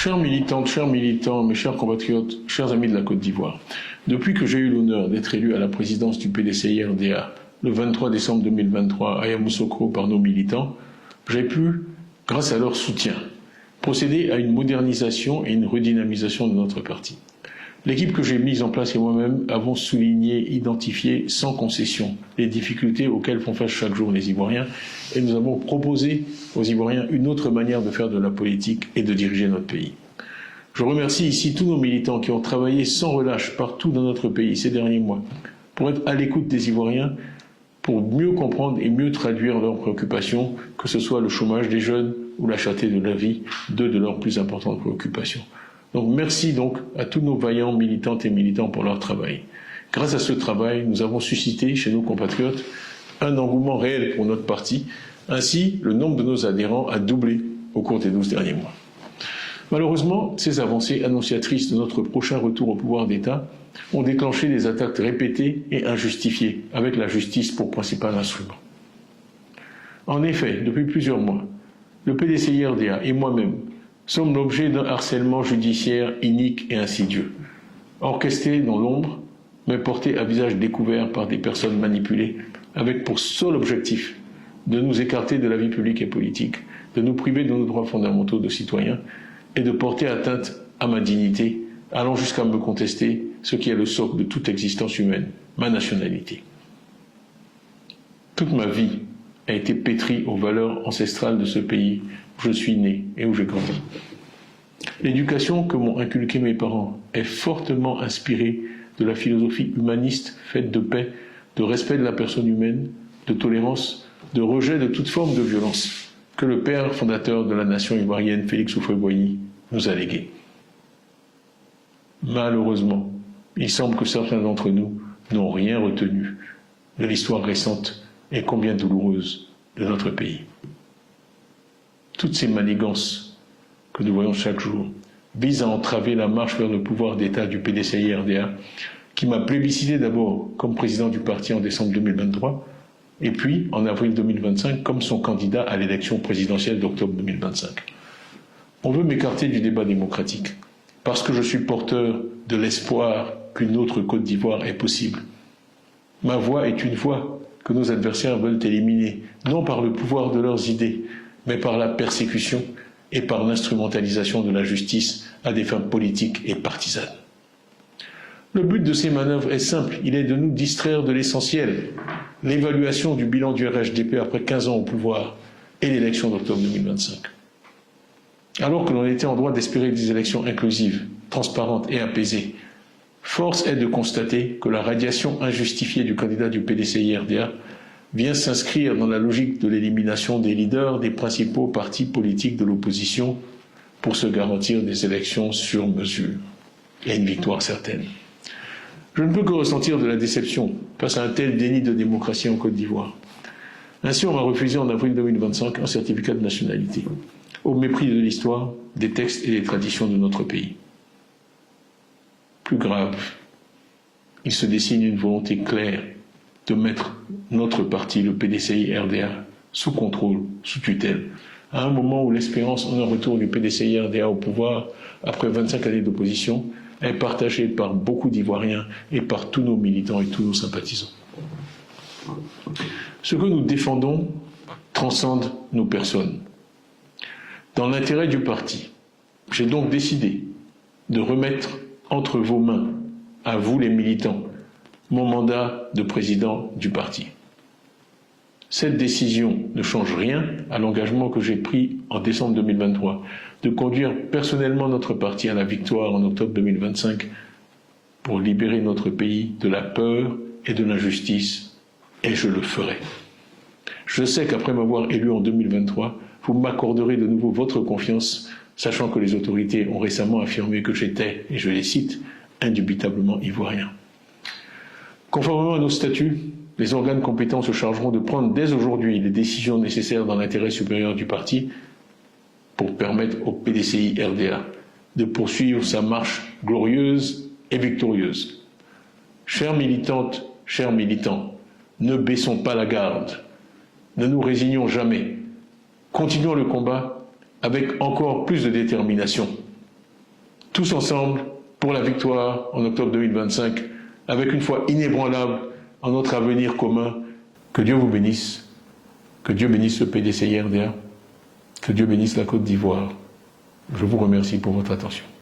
Chers militantes, chers militants, mes chers compatriotes, chers amis de la Côte d'Ivoire, depuis que j'ai eu l'honneur d'être élu à la présidence du PDCI-RDA le 23 décembre 2023 à Yamoussoukro par nos militants, j'ai pu, grâce à leur soutien, procéder à une modernisation et une redynamisation de notre parti. L'équipe que j'ai mise en place et moi-même avons souligné, identifié sans concession les difficultés auxquelles font face chaque jour les Ivoiriens et nous avons proposé aux Ivoiriens une autre manière de faire de la politique et de diriger notre pays. Je remercie ici tous nos militants qui ont travaillé sans relâche partout dans notre pays ces derniers mois pour être à l'écoute des Ivoiriens, pour mieux comprendre et mieux traduire leurs préoccupations, que ce soit le chômage des jeunes ou la cherté de la vie, deux de leurs plus importantes préoccupations. Donc merci donc à tous nos vaillants militantes et militants pour leur travail. Grâce à ce travail, nous avons suscité chez nos compatriotes un engouement réel pour notre parti. Ainsi, le nombre de nos adhérents a doublé au cours des 12 derniers mois. Malheureusement, ces avancées annonciatrices de notre prochain retour au pouvoir d'État ont déclenché des attaques répétées et injustifiées, avec la justice pour principal instrument. En effet, depuis plusieurs mois, le PDCI-RDA et moi-même sommes l'objet d'un harcèlement judiciaire inique et insidieux, orchestré dans l'ombre, mais porté à visage découvert par des personnes manipulées, avec pour seul objectif de nous écarter de la vie publique et politique, de nous priver de nos droits fondamentaux de citoyens et de porter atteinte à ma dignité, allant jusqu'à me contester ce qui est le socle de toute existence humaine, ma nationalité. Toute ma vie a été pétrie aux valeurs ancestrales de ce pays où je suis né et où j'ai grandi. L'éducation que m'ont inculquée mes parents est fortement inspirée de la philosophie humaniste faite de paix, de respect de la personne humaine, de tolérance, de rejet de toute forme de violence que le père fondateur de la nation ivoirienne, Félix Houphouët-Boigny, nous a légué. Malheureusement, il semble que certains d'entre nous n'ont rien retenu de l'histoire récente et combien douloureuse de notre pays. Toutes ces manigances que nous voyons chaque jour visent à entraver la marche vers le pouvoir d'État du PDCI-RDA, qui m'a plébiscité d'abord comme président du parti en décembre 2023, et puis en avril 2025 comme son candidat à l'élection présidentielle d'octobre 2025. On veut m'écarter du débat démocratique, parce que je suis porteur de l'espoir qu'une autre Côte d'Ivoire est possible. Ma voix est une voix que nos adversaires veulent éliminer, non par le pouvoir de leurs idées, mais par la persécution et par l'instrumentalisation de la justice à des fins politiques et partisanes. Le but de ces manœuvres est simple, il est de nous distraire de l'essentiel, l'évaluation du bilan du RHDP après 15 ans au pouvoir et l'élection d'octobre 2025. Alors que l'on était en droit d'espérer des élections inclusives, transparentes et apaisées, force est de constater que la radiation injustifiée du candidat du PDCI-RDA vient s'inscrire dans la logique de l'élimination des leaders des principaux partis politiques de l'opposition pour se garantir des élections sur mesure et une victoire certaine. Je ne peux que ressentir de la déception face à un tel déni de démocratie en Côte d'Ivoire. Ainsi, on m'a refusé en avril 2025 un certificat de nationalité, au mépris de l'histoire, des textes et des traditions de notre pays. Plus grave, il se dessine une volonté claire de mettre notre parti, le PDCI-RDA, sous contrôle, sous tutelle, à un moment où l'espérance en un retour du PDCI-RDA au pouvoir, après 25 années d'opposition, est partagée par beaucoup d'Ivoiriens et par tous nos militants et tous nos sympathisants. Ce que nous défendons transcende nos personnes. Dans l'intérêt du parti, j'ai donc décidé de remettre entre vos mains, à vous les militants, mon mandat de président du parti. Cette décision ne change rien à l'engagement que j'ai pris en décembre 2023 de conduire personnellement notre parti à la victoire en octobre 2025 pour libérer notre pays de la peur et de l'injustice, et je le ferai. Je sais qu'après m'avoir élu en 2023, vous m'accorderez de nouveau votre confiance, sachant que les autorités ont récemment affirmé que j'étais, et je les cite, indubitablement ivoirien. Conformément à nos statuts, les organes compétents se chargeront de prendre dès aujourd'hui les décisions nécessaires dans l'intérêt supérieur du parti pour permettre au PDCI-RDA de poursuivre sa marche glorieuse et victorieuse. Chères militantes, chers militants, ne baissons pas la garde, ne nous résignons jamais, continuons le combat avec encore plus de détermination tous ensemble pour la victoire en octobre 2025, avec une foi inébranlable en notre avenir commun. Que Dieu vous bénisse, que Dieu bénisse le PDCI-RDA, que Dieu bénisse la Côte d'Ivoire. Je vous remercie pour votre attention.